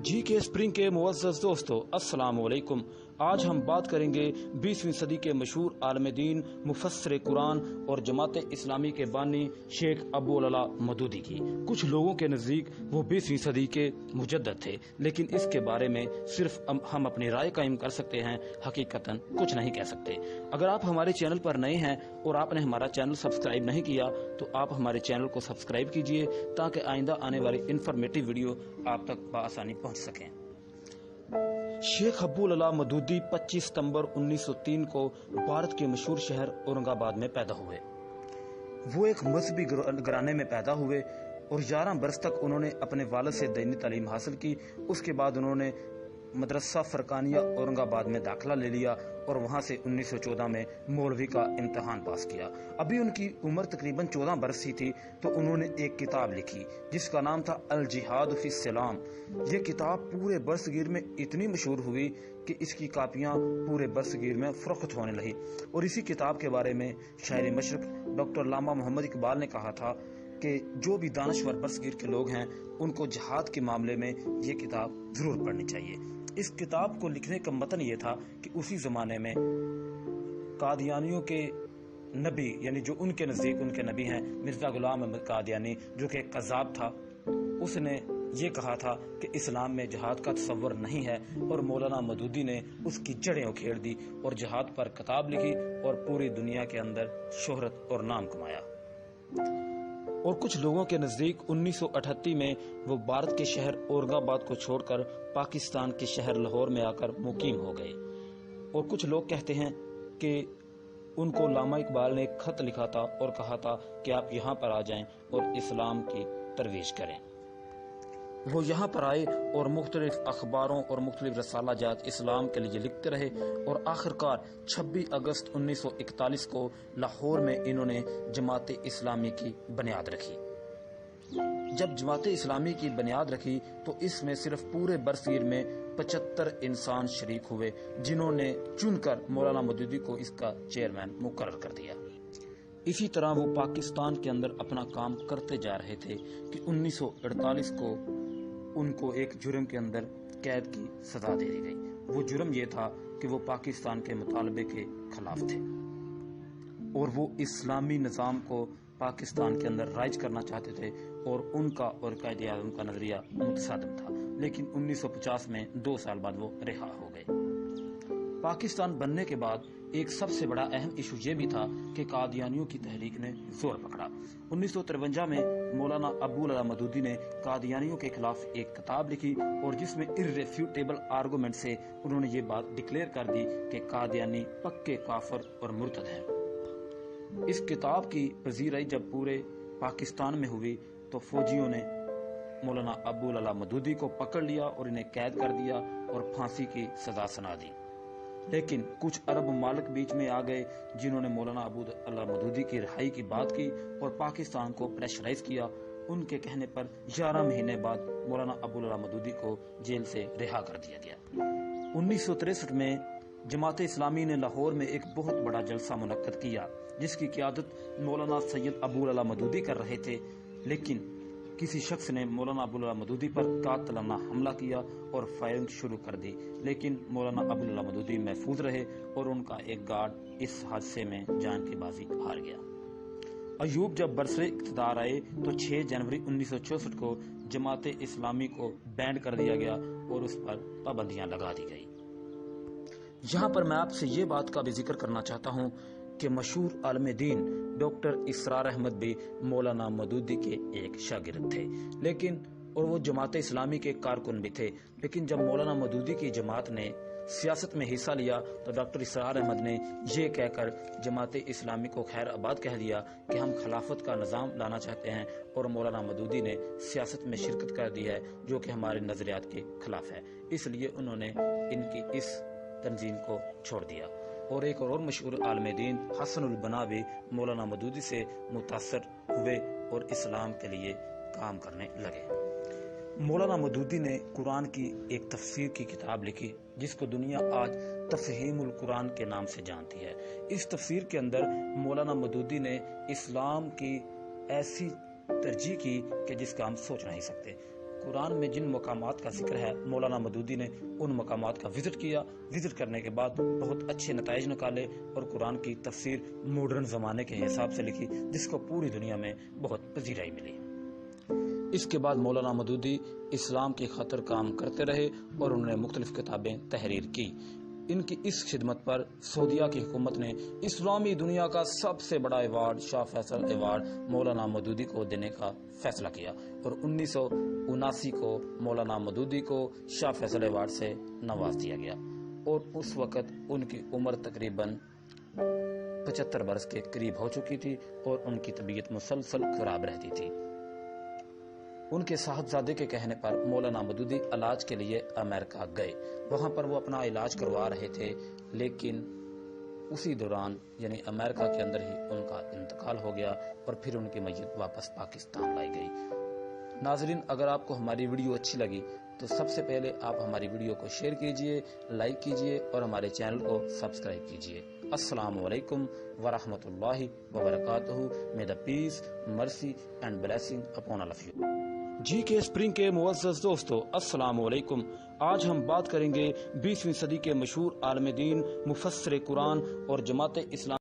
जी के स्प्रिंग के मुअज़्ज़ज़ दोस्तों, अस्सलाम वालेकुम। आज हम बात करेंगे 20वीं सदी के मशहूर आलिम दीन, मुफस्सिर कुरान और जमात इस्लामी के बानी शेख अब्दुल अला मदूदी की। कुछ लोगों के नज़दीक वो 20वीं सदी के मुजद्दिद थे, लेकिन इसके बारे में सिर्फ हम अपनी राय कायम कर सकते हैं, हकीकतन कुछ नहीं कह सकते। अगर आप हमारे चैनल पर नए हैं और आपने हमारा चैनल सब्सक्राइब नहीं किया तो आप हमारे चैनल को सब्सक्राइब कीजिए, ताकि आइंदा आने वाली इन्फॉर्मेटिव वीडियो आप तक बआसानी पहुंच सकें। शेख अब्दुल अला मदूदी 25 सितंबर 1903 को भारत के मशहूर शहर औरंगाबाद में पैदा हुए। वो एक मजहबी घराने में पैदा हुए और 11 बरस तक उन्होंने अपने वालिद से दीनी तालीम हासिल की। उसके बाद उन्होंने मदरसा फरकानिया औरंगाबाद में दाखिला ले लिया और वहां से 1914 में मौलवी का इम्तिहान पास किया। अभी उनकी उम्र तकरीबन 14 बरस ही थी तो उन्होंने एक किताब लिखी जिसका नाम था अल जिहाद फी इस्लाम। ये किताब पूरे बरसगीर में इतनी मशहूर हुई कि इसकी कापियां पूरे बरसगीर में फरोख्त होने लगी। और इसी किताब के बारे में शायर मशरक डॉक्टर लामा मोहम्मद इकबाल ने कहा था कि जो भी दानश्वर बरसगीर के लोग हैं उनको जिहाद के मामले में ये किताब जरूर पढ़नी चाहिए। इस किताब को लिखने का मतन ये था कि उसी जमाने में कादियानियों के नबी, यानी जो उनके नजदीक उनके नबी हैं, मिर्जा गुलाम अहमद कादियानी, जो कि एक कज़ाब था, उसने ये कहा था कि इस्लाम में जिहाद का तस्वर नहीं है, और मौलाना मदूदी ने उसकी जड़ें उखेड़ दी और जिहाद पर किताब लिखी और पूरी दुनिया के अंदर शोहरत और नाम कमाया। और कुछ लोगों के नज़दीक 1938 में वो भारत के शहर औरंगाबाद को छोड़कर पाकिस्तान के शहर लाहौर में आकर मुकीम हो गए। और कुछ लोग कहते हैं कि उनको लामा इकबाल ने एक खत लिखा था और कहा था कि आप यहाँ पर आ जाएं और इस्लाम की तरवीज करें। वो यहाँ पर आए और मुख्तलिफ अखबारों और मुख्तलिफ रसाला जात इस्लाम के लिए लिखते रहे और आखिरकार 26 अगस्त 1941 को लाहौर में इन्होंने जमात इस्लामी की बुनियाद रखी। जब जमात इस्लामी की बुनियाद रखी तो इसमें सिर्फ पूरे बरसगीर में 75 इंसान शरीक हुए, जिन्होंने चुनकर मौलाना मदूदी को इसका चेयरमैन मुकर्रर कर दिया। इसी तरह वो पाकिस्तान के अंदर अपना काम करते जा रहे थे कि 1948 को उनको एक जुर्म के अंदर कैद की सजा दे दी गई। वो जुर्म ये था कि वो पाकिस्तान के मुतालबे के खिलाफ थे और वो इस्लामी निज़ाम को पाकिस्तान के अंदर राइज करना चाहते थे, और उनका और कायदे आज़म का नजरिया मुतसादिम था। लेकिन 1950 में 2 साल बाद वो रिहा हो गए। पाकिस्तान बनने के बाद एक सबसे बड़ा अहम इशू ये भी था कि कादियानियों की तहरीक ने जोर पकड़ा। 1953 में मौलाना अब्दुल अला मदूदी ने कादियानियों के खिलाफ एक किताब लिखी और जिसमें इर्रेफ्यूटेबल आर्गूमेंट से उन्होंने ये बात डिक्लेयर कर दी कि कादियानी पक्के काफिर और मुर्तद हैं। इस किताब की पजीराई जब पूरे पाकिस्तान में हुई तो फौजियों ने मौलाना अब्दुल अला मदूदी को पकड़ लिया और इन्हें कैद कर दिया और फांसी की सजा सुना दी। लेकिन कुछ अरब ममालिक बीच में आ गए जिन्होंने मौलाना अब्दुल अला मदूदी की रिहाई की बात की और पाकिस्तान को प्रेशराइज किया। उनके कहने पर 11 महीने बाद मौलाना अब्दुल अला मदूदी को जेल से रिहा कर दिया गया। 1963 में जमात इस्लामी ने लाहौर में एक बहुत बड़ा जलसा मुनक्कद किया जिसकी क़ियादत मौलाना सैयद अब्दुल अला मदूदी कर रहे थे, लेकिन किसी शख्स ने मौलाना अब्दुल अला मदूदी पर कातिलाना हमला किया और फायरिंग शुरू कर दी। लेकिन मौलाना अब्दुल अला मदूदी महफूज रहे और उनका एक गार्ड इस हादसे में जान की बाजी हार गया। अयूब जब बरसरे इक़्तिदार आए तो 6 जनवरी 1964 को जमात इस्लामी को बैंड कर दिया गया और उस पर पाबंदियां लगा दी गई। यहाँ पर मैं आपसे ये बात का भी जिक्र करना चाहता हूँ कि मशहूर आलिम दीन डॉक्टर इसरार अहमद भी मौलाना मदूदी के एक शागिर्द थे, लेकिन और वो जमात इस्लामी के कारकुन भी थे। लेकिन जब मौलाना मदूदी की जमात ने सियासत में हिस्सा लिया तो डॉक्टर इसरार अहमद ने ये कहकर जमात इस्लामी को खैर आबाद कह दिया कि हम खिलाफत का निज़ाम लाना चाहते हैं, और मौलाना मदूदी ने सियासत में शिरकत कर दी है जो कि हमारे नजरियात के खिलाफ है। इसलिए उन्होंने इनकी इस तंजीम को छोड़ दिया। और एक और मशहूर आलिम दीन हसनुल बना भी मौलाना मदूदी से मुतासर हुए और इस्लाम के लिए काम करने लगे। मौलाना मदूदी ने कुरान की एक तफसीर की किताब लिखी जिसको दुनिया आज तफहीमुल कुरान के नाम से जानती है। इस तफसीर के अंदर मौलाना मदूदी ने इस्लाम की ऐसी तरजीह की कि जिसका हम सोच नहीं सकते। قرآن میں جن مقامات کا ذکر ہے مولانا مودودی نے ان مقامات کا وزٹ کیا. وزٹ کرنے کے بعد بہت اچھے نتائج نکالے اور قرآن کی تفسیر ماڈرن زمانے کے حساب سے لکھی جس کو پوری دنیا میں بہت پذیرائی ملی. اس کے بعد مولانا مودودی اسلام کی خاطر کام کرتے رہے اور انہوں نے مختلف کتابیں تحریر کی. ان کی اس خدمت پر سعودیہ کی حکومت نے اسلامی دنیا کا سب سے بڑا ایوارڈ شاہ فیصل ایوارڈ مولانا مودودی کو دینے کا فیصلہ کیا اور 1979 کو مولانا مودودی کو شاہ فیصل ایوارڈ سے نواز دیا گیا اور اس وقت ان کی عمر تقریباً 75 برس کے قریب ہو چکی تھی اور ان کی طبیعت مسلسل خراب رہتی تھی. ان کے صاحبزادے کے کہنے پر مولانا مودودی علاج کے لیے امریکہ گئے. وہاں پر وہ اپنا علاج کروا رہے تھے لیکن اسی دوران یعنی امریکہ کے اندر ہی ان کا انتقال ہو گیا اور پھر ان کی میت واپس پاکستان لائی گئی. ناظرین، اگر آپ کو ہماری ویڈیو اچھی لگی تو سب سے پہلے آپ ہماری ویڈیو کو شیئر کیجئے، لائک کیجئے اور ہمارے چینل کو سبسکرائب کیجئے. السلام علیکم ورحمۃ اللہ وبرکاتہ. May the peace, mercy and blessing upon all of you. جی کے اسپرنگ کے معزز دوستو، السلام علیکم. آج ہم بات کریں گے 20ویں صدی کے مشہور عالم دین، مفسر قرآن اور جماعت اسلام